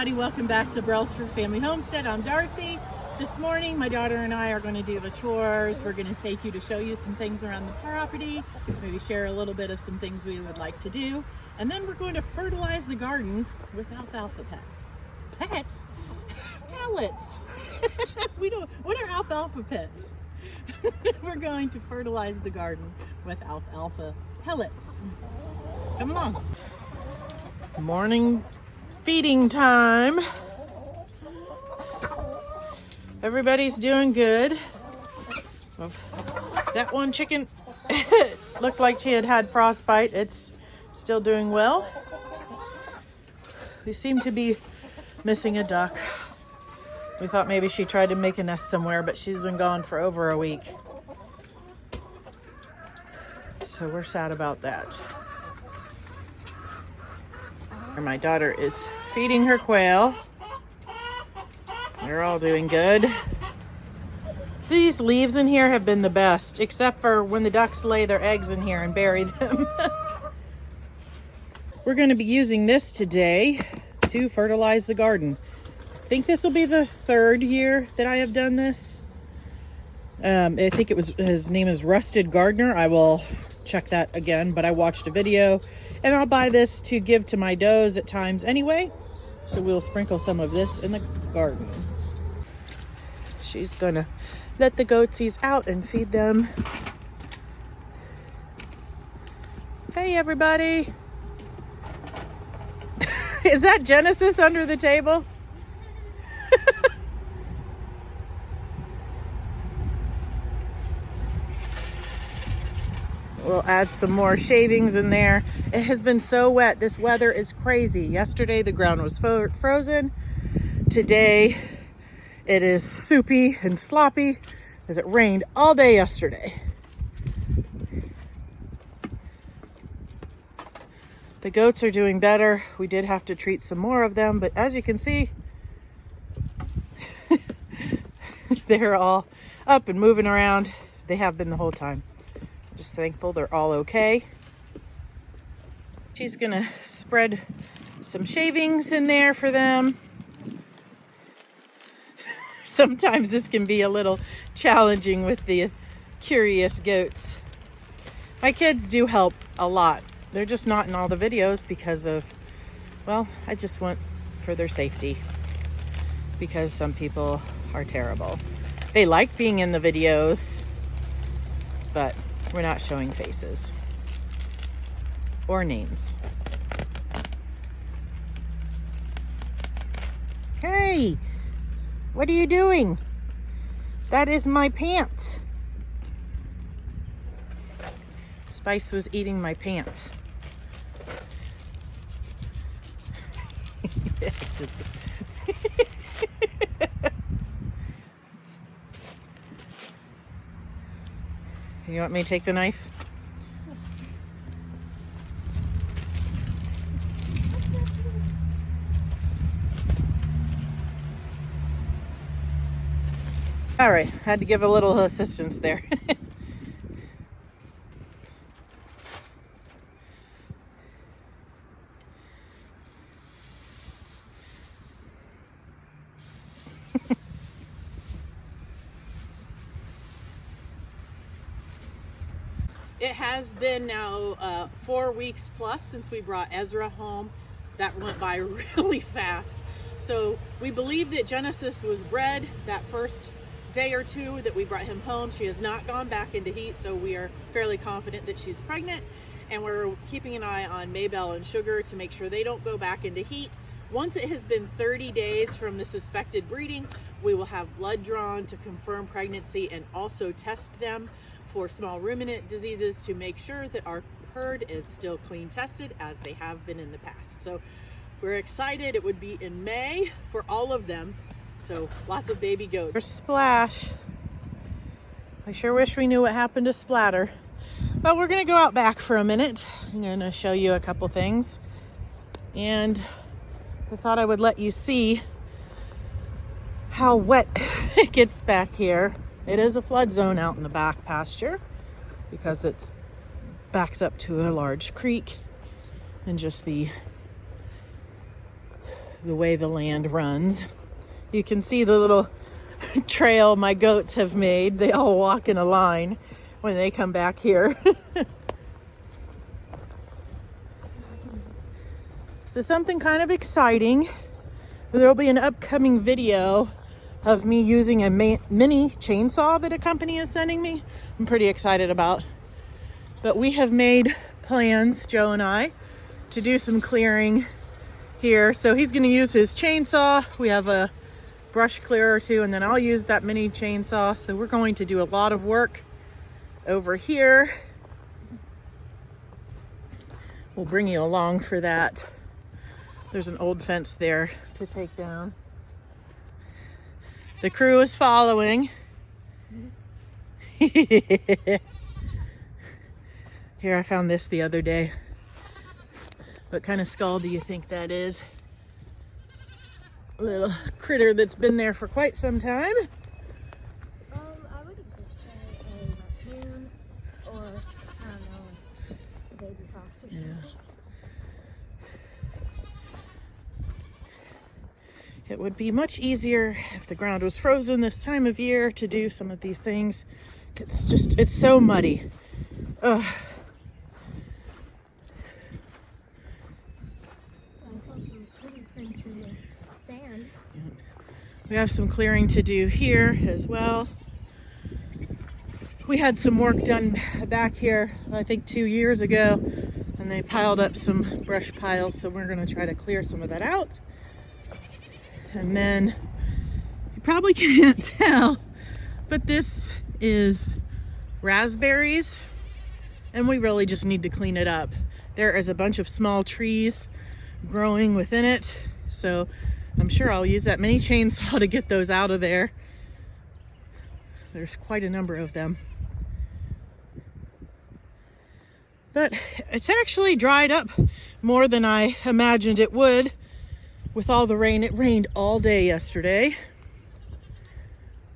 everybody, welcome back to Brelsford Family Homestead. I'm Darcy. This morning my daughter and I are going to do the chores. We're going to take you to show you some things around the property, maybe share a little bit of some things we would like to do, and then we're going to fertilize the garden with alfalfa pets. Pellets. What are alfalfa pets? We're going to fertilize the garden with alfalfa pellets. Come along. Morning feeding time. Everybody's doing good. Well, that one chicken looked like she had frostbite. It's still doing well. We seem to be missing a duck. We thought maybe she tried to make a nest somewhere, but she's been gone for over a week. So we're sad about that. And my daughter is feeding her quail. They're all doing good. These leaves in here have been the best, except for when the ducks lay their eggs in here and bury them. We're going to be using this today to fertilize the garden. I think this will be the third year that I have done this. I think his name is Rusted Gardener. I will check that again, but I watched a video and I'll buy this to give to my does at times anyway. So we'll sprinkle some of this in the garden. She's gonna let the goatsies out and feed them. Hey everybody. Is that Genesis under the table? We'll add some more shavings in there. It has been so wet. This weather is crazy. Yesterday the ground was frozen. Today it is soupy and sloppy as it rained all day yesterday. The goats are doing better. We did have to treat some more of them, but as you can see, they're all up and moving around. They have been the whole time. Just thankful they're all okay. She's gonna spread some shavings in there for them. Sometimes this can be a little challenging with the curious goats. My kids do help a lot. They're just not in all the videos because of, well, I just want for their safety, because some people are terrible. They like being in the videos, but we're not showing faces or names. Hey, what are you doing? That is my pants. Spice was eating my pants. You want me to take the knife? All right, had to give a little assistance there. It has been now 4 weeks plus since we brought Ezra home. That went by really fast. So we believe that Genesis was bred that first day or two that we brought him home. She has not gone back into heat, so we are fairly confident that she's pregnant. And we're keeping an eye on Maybelle and Sugar to make sure they don't go back into heat. Once it has been 30 days from the suspected breeding, we will have blood drawn to confirm pregnancy and also test them for small ruminant diseases to make sure that our herd is still clean tested as they have been in the past. So we're excited. It would be in May for all of them. So lots of baby goats. Splash. I sure wish we knew what happened to Splatter. But we're gonna go out back for a minute. I'm gonna show you a couple things. And I thought I would let you see how wet it gets back here. It is a flood zone out in the back pasture because it backs up to a large creek, and just the the way the land runs. You can see the little trail my goats have made. They all walk in a line when they come back here. So something kind of exciting. There'll be an upcoming video of me using a mini chainsaw that a company is sending me. I'm pretty excited about. But we have made plans, Joe and I, to do some clearing here. So he's gonna use his chainsaw. We have a brush clearer too, and then I'll use that mini chainsaw. So we're going to do a lot of work over here. We'll bring you along for that. There's an old fence there to take down. The crew is following. Here, I found this the other day. What kind of skull do you think that is? A little critter that's been there for quite some time. I would just say a raccoon or, I don't know, a baby fox or something. Yeah. It would be much easier if the ground was frozen this time of year to do some of these things. It's so muddy. Ugh. I saw some pretty prints in the sand. We have some clearing to do here as well. We had some work done back here, I think 2 years ago, and they piled up some brush piles, so we're going to try to clear some of that out. And then, you probably can't tell, but this is raspberries, and we really just need to clean it up. There is a bunch of small trees growing within it, so I'm sure I'll use that mini chainsaw to get those out of there. There's quite a number of them. But it's actually dried up more than I imagined it would. With all the rain, it rained all day yesterday.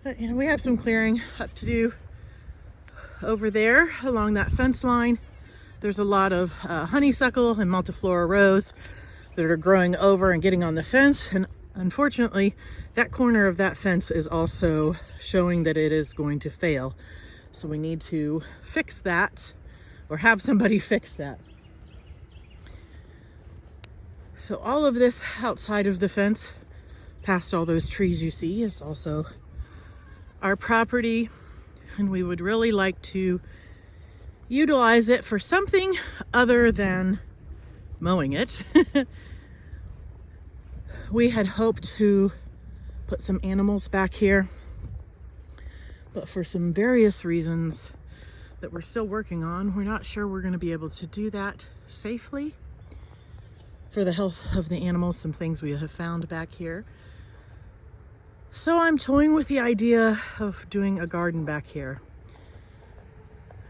But, we have some clearing up to do over there along that fence line. There's a lot of honeysuckle and multiflora rose that are growing over and getting on the fence. And unfortunately, that corner of that fence is also showing that it is going to fail. So we need to fix that, or have somebody fix that. So all of this outside of the fence, past all those trees you see, is also our property, and we would really like to utilize it for something other than mowing it. We had hoped to put some animals back here, but for some various reasons that we're still working on, we're not sure we're going to be able to do that safely. For the health of the animals, some things we have found back here. So I'm toying with the idea of doing a garden back here.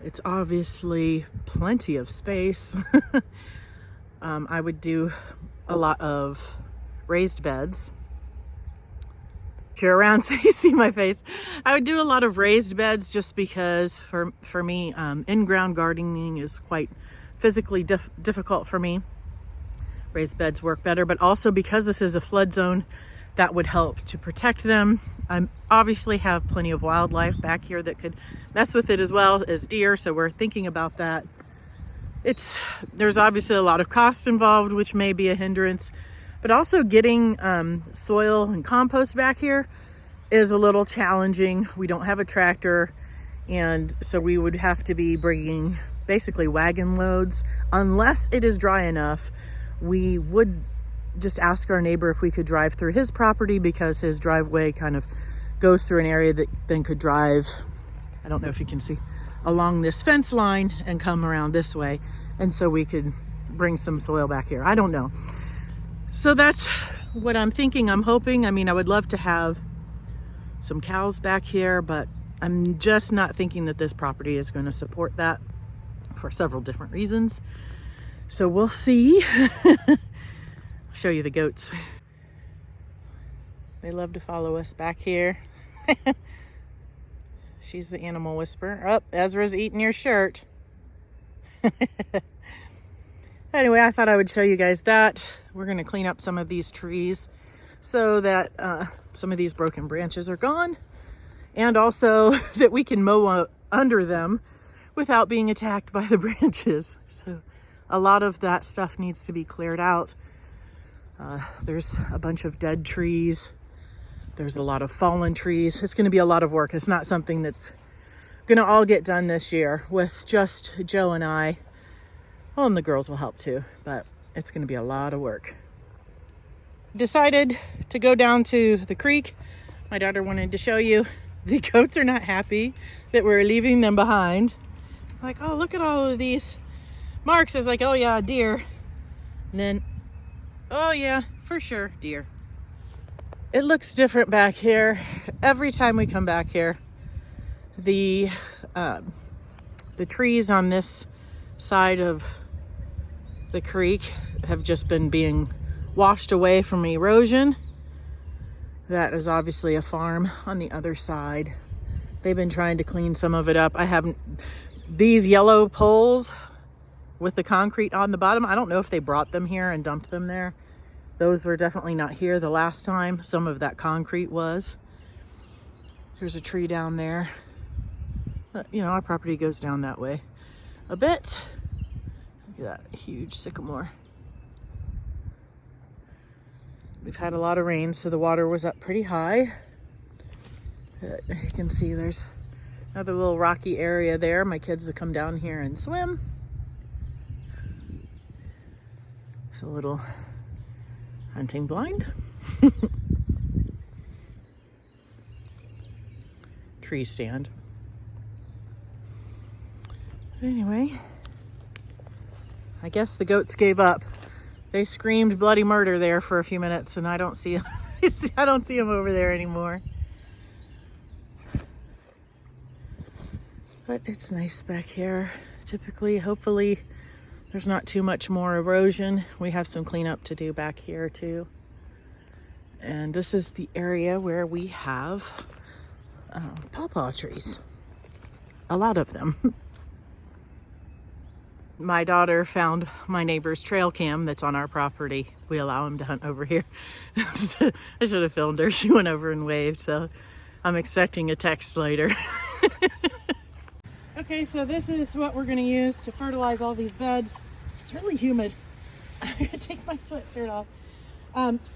It's obviously plenty of space. I would do a lot of raised beds. If you're around so you see my face. I would do a lot of raised beds just because for me, in-ground gardening is quite physically difficult for me. Raised beds work better, but also because this is a flood zone, that would help to protect them. I obviously have plenty of wildlife back here that could mess with it as well as deer, so we're thinking about that. There's obviously a lot of cost involved, which may be a hindrance, but also getting soil and compost back here is a little challenging. We don't have a tractor, and so we would have to be bringing basically wagon loads unless it is dry enough. We would just ask our neighbor if we could drive through his property, because his driveway kind of goes through an area that then could drive, I don't know if you can see, along this fence line and come around this way. And so we could bring some soil back here. I don't know. So that's what I'm thinking. I'm hoping. I mean, I would love to have some cows back here, but I'm just not thinking that this property is going to support that for several different reasons. So we'll see. I'll show you the goats. They love to follow us back here. She's the animal whisperer. Oh, Ezra's eating your shirt. Anyway, I thought I would show you guys that. We're going to clean up some of these trees so that some of these broken branches are gone, and also that we can mow under them without being attacked by the branches. So a lot of that stuff needs to be cleared out. There's a bunch of dead trees. There's a lot of fallen trees. It's going to be a lot of work. It's not something that's going to all get done this year with just Joe and I. Well, and the girls will help too, but it's going to be a lot of work. Decided to go down to the creek. My daughter wanted to show you. The goats are not happy that we're leaving them behind. Like, oh, look at all of these marks. I was like, oh yeah, deer. And then, oh yeah, for sure, deer. It looks different back here. Every time we come back here, the trees on this side of the creek have just been being washed away from erosion. That is obviously a farm on the other side. They've been trying to clean some of it up. I haven't, these yellow poles with the concrete on the bottom, I don't know if they brought them here and dumped them there. Those were definitely not here the last time. Some of that concrete was. There's a tree down there. But, you know, our property goes down that way a bit. Look at that huge sycamore. We've had a lot of rain, so the water was up pretty high. But you can see there's another little rocky area there. My kids will come down here and swim. There's a little hunting blind. Tree stand. Anyway, I guess the goats gave up. They screamed bloody murder there for a few minutes, and I don't see I don't see them over there anymore. But it's nice back here. Typically, hopefully, there's not too much more erosion. We have some cleanup to do back here too. And this is the area where we have pawpaw trees. A lot of them. My daughter found my neighbor's trail cam that's on our property. We allow him to hunt over here. I should have filmed her. She went over and waved, so I'm expecting a text later. Okay, so this is what we're going to use to fertilize all these beds. It's really humid. I'm going to take my sweatshirt off.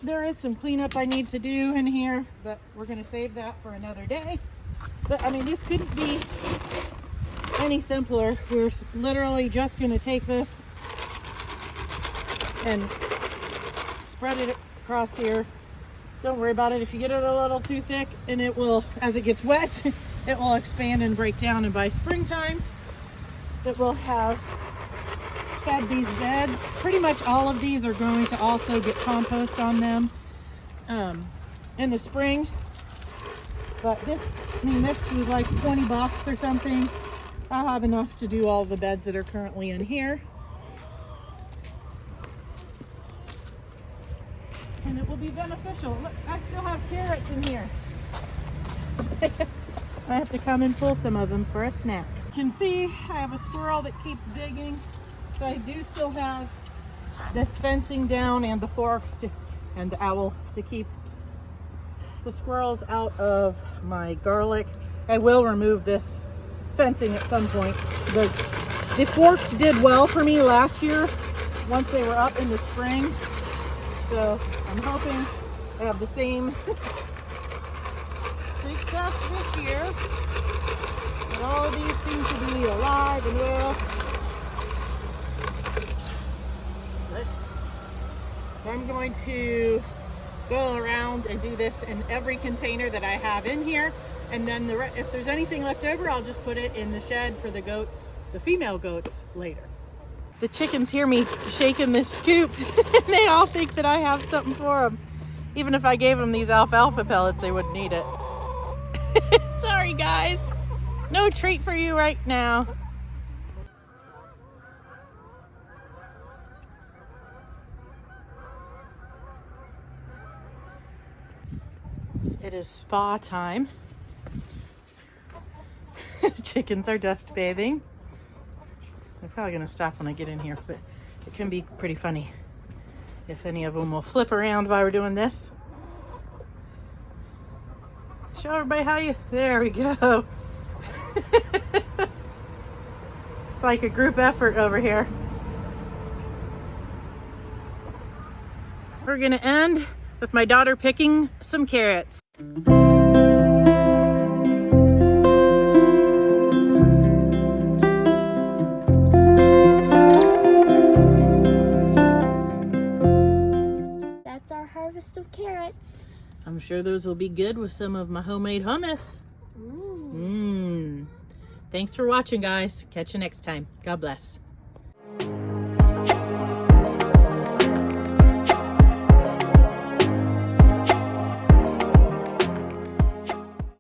There is some cleanup I need to do in here, but we're going to save that for another day. But I mean, this couldn't be any simpler. We're literally just going to take this and spread it across here. Don't worry about it if you get it a little too thick, and it will, as it gets wet, it will expand and break down, and by springtime it will have fed these beds. Pretty much all of these are going to also get compost on them in the spring. But this, I mean, this was like $20 or something. I'll have enough to do all the beds that are currently in here. And it will be beneficial. Look, I still have carrots in here. I have to come and pull some of them for a snack. You can see I have a squirrel that keeps digging. So I do still have this fencing down and the forks and the owl to keep the squirrels out of my garlic. I will remove this fencing at some point. The forks did well for me last year once they were up in the spring. So I'm hoping I have the same success this year. But all of these seem to be alive and well. So I'm going to go around and do this in every container that I have in here. And then if there's anything left over, I'll just put it in the shed for the goats, the female goats, later. The chickens hear me shaking this scoop and they all think that I have something for them. Even if I gave them these alfalfa pellets, they wouldn't eat it. Sorry guys, no treat for you right now. It is spa time. Chickens are dust bathing. They're probably gonna stop when I get in here, but It can be pretty funny if any of them will flip around while we're doing this. Show everybody how you, there we go. It's like a group effort over here. We're gonna end with my daughter picking some carrots. That's our harvest of carrots. I'm sure those will be good with some of my homemade hummus. Ooh. Thanks for watching, guys. Catch you next time. God bless.